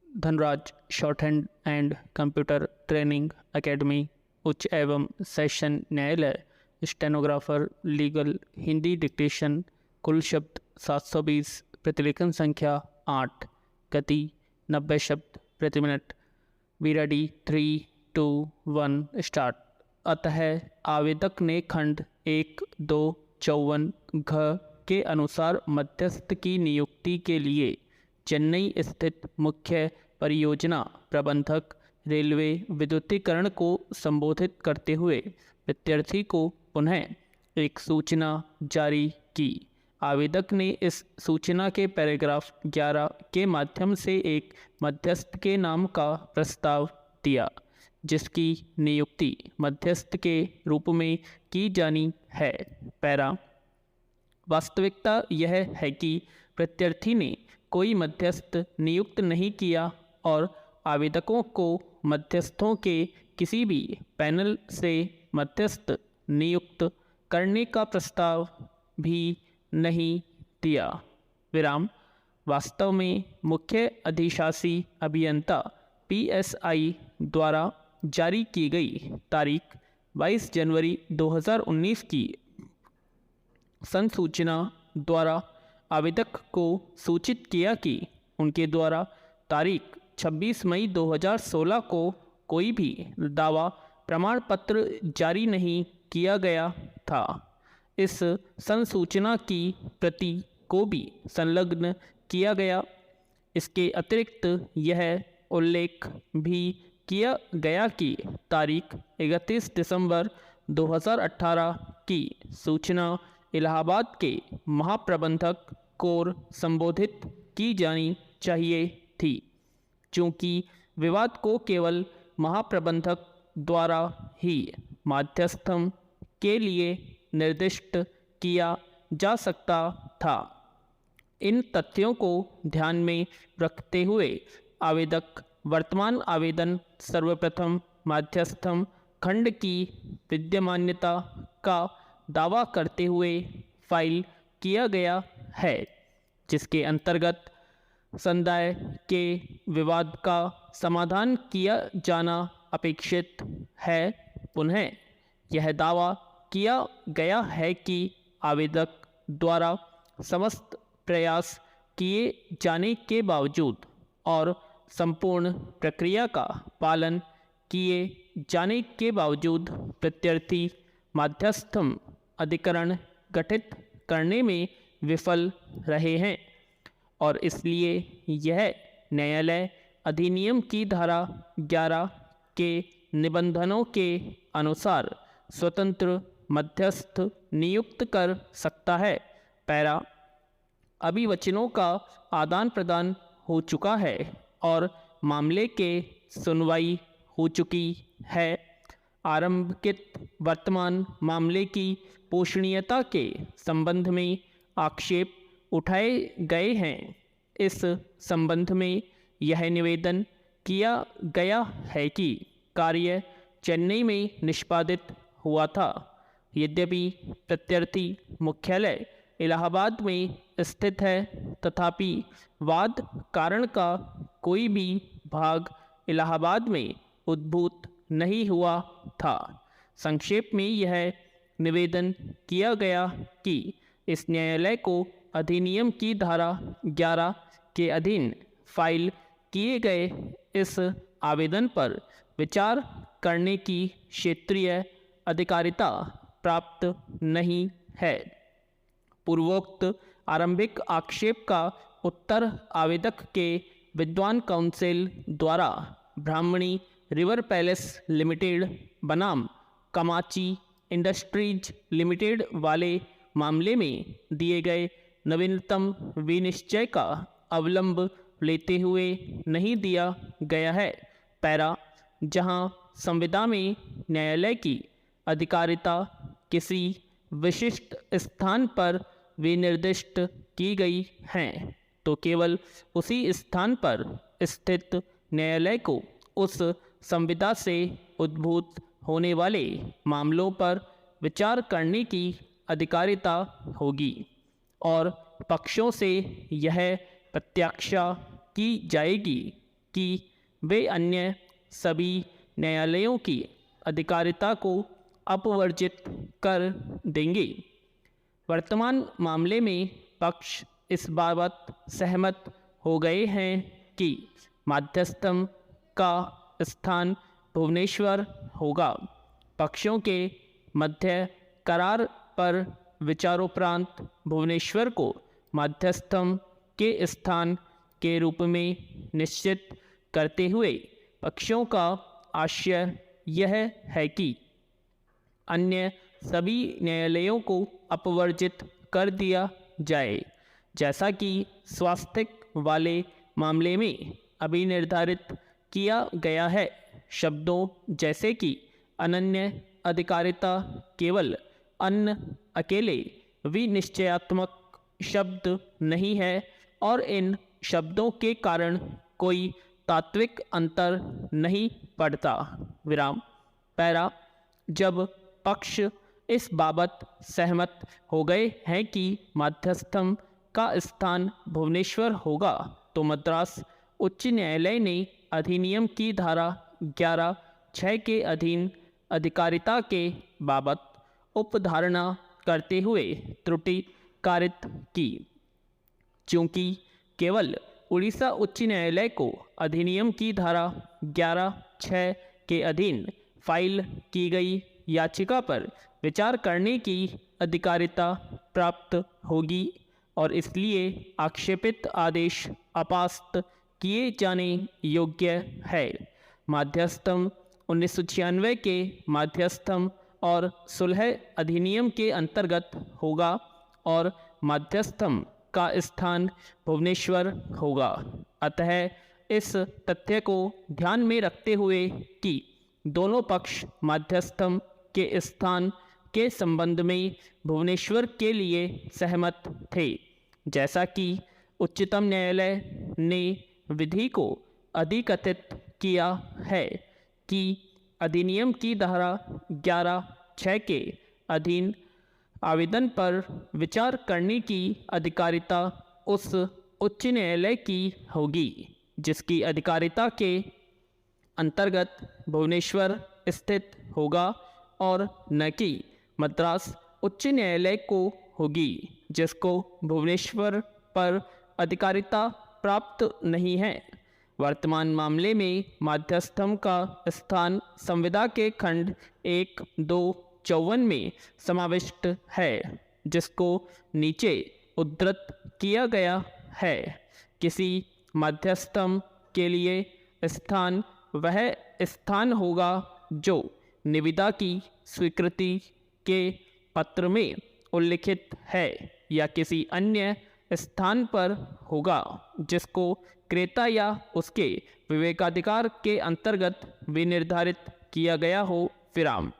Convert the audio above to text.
Dhanraj short hand and computer training academy उच्च एवं session न्यायालय स्टेनोग्राफर लीगल हिंदी डिक्टेशन कुल शब्द 720 प्रतिलेखन संख्या 8 गति 90 शब्द प्रति मिनट। We ready 3, 2, 1 start. अतः आवेदक ने खंड 1, 2, 54 घ के अनुसार मध्यस्थ की नियुक्ति के लिए चेन्नई स्थित मुख्य परियोजना प्रबंधक रेलवे विद्युतीकरण को संबोधित करते हुए प्रत्यर्थी को पुनः एक सूचना जारी की। आवेदक ने इस सूचना के पैराग्राफ 11 के माध्यम से एक मध्यस्थ के नाम का प्रस्ताव दिया, जिसकी नियुक्ति मध्यस्थ के रूप में की जानी है। पैरा वास्तविकता यह है कि प्रत्यर्थी ने कोई मध्यस्थ नियुक्त नहीं किया और आवेदकों को मध्यस्थों के किसी भी पैनल से मध्यस्थ नियुक्त करने का प्रस्ताव भी नहीं दिया। विराम। वास्तव में मुख्य अधिशासी अभियंता PSI द्वारा जारी की गई तारीख 22 जनवरी 2019 की संसूचना द्वारा आवेदक को सूचित किया कि उनके द्वारा तारीख 26 मई 2016 को कोई भी दावा प्रमाण पत्र जारी नहीं किया गया था। इस संसूचना की प्रति को भी संलग्न किया गया। इसके अतिरिक्त यह उल्लेख भी किया गया कि तारीख 31 दिसंबर 2018 की सूचना इलाहाबाद के महाप्रबंधक को संबोधित की जानी चाहिए थी, चूँकि विवाद को केवल महाप्रबंधक द्वारा ही मध्यस्थम के लिए निर्दिष्ट किया जा सकता था। इन तथ्यों को ध्यान में रखते हुए आवेदक वर्तमान आवेदन सर्वप्रथम मध्यस्थम खंड की विद्यमान्यता का दावा करते हुए फाइल किया गया है, जिसके अंतर्गत समुदाय के विवाद का समाधान किया जाना अपेक्षित है। पुनः यह दावा किया गया है कि आवेदक द्वारा समस्त प्रयास किए जाने के बावजूद और संपूर्ण प्रक्रिया का पालन किए जाने के बावजूद प्रत्यर्थी मध्यस्थम अधिकरण गठित करने में विफल रहे हैं और इसलिए यह न्यायालय अधिनियम की धारा 11 के निबंधनों के अनुसार स्वतंत्र मध्यस्थ नियुक्त कर सकता है। पैरा अभिवचनों का आदान प्रदान हो चुका है और मामले के सुनवाई हो चुकी है। आरंभिक वर्तमान मामले की पोषणीयता के संबंध में आक्षेप उठाए गए हैं। इस संबंध में यह निवेदन किया गया है कि कार्य चेन्नई में निष्पादित हुआ था, यद्यपि प्रत्यर्थी मुख्यालय इलाहाबाद में स्थित है, तथापि वाद कारण का कोई भी भाग इलाहाबाद में उद्भूत नहीं हुआ था। संक्षेप में यह निवेदन किया गया कि इस न्यायालय को अधिनियम की धारा 11 के अधीन फाइल किए गए इस आवेदन पर विचार करने की क्षेत्रीय अधिकारिता प्राप्त नहीं है। पूर्वोक्त आरंभिक आक्षेप का उत्तर आवेदक के विद्वान काउंसिल द्वारा ब्राह्मणी रिवर पैलेस लिमिटेड बनाम कामाची इंडस्ट्रीज लिमिटेड वाले मामले में दिए गए नवीनतम विनिश्चय का अवलंब लेते हुए नहीं दिया गया है। पैरा जहां संविदा में न्यायालय की अधिकारिता किसी विशिष्ट स्थान पर विनिर्दिष्ट की गई हैं, तो केवल उसी स्थान पर स्थित न्यायालय को उस संविदा से उद्भूत होने वाले मामलों पर विचार करने की अधिकारिता होगी और पक्षों से यह प्रत्याशा की जाएगी कि वे अन्य सभी न्यायालयों की अधिकारिता को अपवर्जित कर देंगे। वर्तमान मामले में पक्ष इस बाबत सहमत हो गए हैं कि मध्यस्थम का स्थान भुवनेश्वर होगा। पक्षों के मध्य करार पर विचारोपरांत भुवनेश्वर को मध्यस्थम के स्थान के रूप में निश्चित करते हुए पक्षों का आशय यह है कि अन्य सभी न्यायालयों को अपवर्जित कर दिया जाए, जैसा कि स्वास्थ्य वाले मामले में अभी निर्धारित किया गया है। शब्दों जैसे कि अनन्य अधिकारिता केवल अकेले विनिश्चयात्मक शब्द नहीं है और इन शब्दों के कारण कोई तात्विक अंतर नहीं पड़ता। विराम। पैरा। जब पक्ष इस बाबत सहमत हो गए हैं कि मध्यस्थम का स्थान भुवनेश्वर होगा, तो मद्रास उच्च न्यायालय ने अधिनियम की धारा 11(6) के अधीन अधिकारिता के बाबत उपधारणा करते हुए त्रुटि कारित की। चूँकि केवल उड़ीसा उच्च न्यायालय को अधिनियम की धारा 11(6) के अधीन फाइल की गई याचिका पर विचार करने की अधिकारिता प्राप्त होगी और इसलिए आक्षेपित आदेश अपास्त किए जाने योग्य है। मध्यस्थम 1996 के मध्यस्थम और सुलह अधिनियम के अंतर्गत होगा और मध्यस्थम का स्थान भुवनेश्वर होगा। अतः इस तथ्य को ध्यान में रखते हुए कि दोनों पक्ष मध्यस्थम के स्थान के संबंध में भुवनेश्वर के लिए सहमत थे, जैसा कि उच्चतम न्यायालय ने विधि को अधिकथित किया है कि अधिनियम की धारा 11(6) के अधीन आवेदन पर विचार करने की अधिकारिता उस उच्च न्यायालय की होगी जिसकी अधिकारिता के अंतर्गत भुवनेश्वर स्थित होगा और न कि मद्रास उच्च न्यायालय को होगी जिसको भुवनेश्वर पर अधिकारिता प्राप्त नहीं है। वर्तमान मामले में मध्यस्थम का स्थान संविदा के खंड 1(2)54 में समाविष्ट है, जिसको नीचे उद्धृत किया गया है। किसी मध्यस्थम के लिए स्थान वह स्थान होगा जो निविदा की स्वीकृति के पत्र में उल्लिखित है या किसी अन्य स्थान पर होगा जिसको क्रेता या उसके विवेकाधिकार के अंतर्गत विनिर्धारित किया गया हो। विराम।